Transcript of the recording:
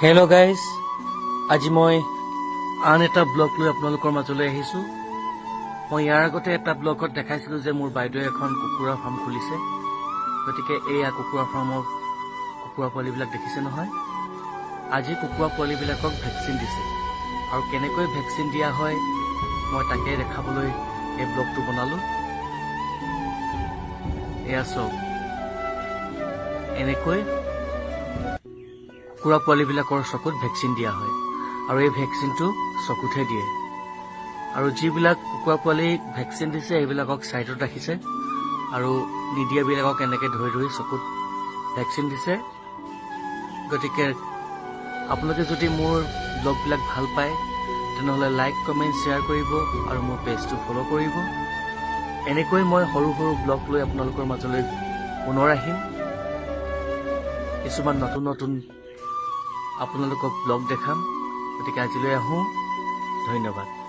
Hello' guys, আজি মই আন এটা ব্লগ লৈ আপোনালোকৰ মাজলৈ আহিছোঁ। মই ইয়াৰ আগতে এটা ব্লগত দেখাইছিলোঁ যে মোৰ বাইদেৱে এখন কুকুৰা ফাৰ্ম খুলিছে। গতিকে এয়া কুকুৰা ফাৰ্মৰ কুকুৰা পোৱালিবিলাক দেখিছে নহয়। আজি কুকুৰা পোৱালিবিলাকক ভেকচিন দিছে আৰু কেনেকৈ ভেকচিন দিয়া হয় মই তাকে দেখাবলৈ এই ব্লগটো বনালোঁ। এয়া চাওক, এনেকৈ কুকুৰা পোৱালিবিলাকৰ চকুত ভেকচিন দিয়া হয় আৰু এই ভেকচিনটো চকুতহে দিয়ে। আৰু যিবিলাক কুকুৰা পোৱালি ভেকচিন দিছে সেইবিলাকক ছাইডত ৰাখিছে আৰু নিদিয়াবিলাকক এনেকৈ ধৰি ধৰি চকুত ভেকচিন দিছে। গতিকে আপোনালোকে যদি মোৰ ব্লগবিলাক ভাল পায় তেনেহ'লে লাইক, কমেণ্ট, শ্বেয়াৰ কৰিব আৰু মোৰ পেজটো ফ'ল' কৰিব। এনেকৈ মই সৰু সৰু ব্লগ লৈ আপোনালোকৰ মাজলৈ পুনৰ আহিম। কিছুমান নতুন নতুন আপোনালোকক ব্লগ দেখাম। গতিকে আজিলৈ আহোঁ। ধন্যবাদ।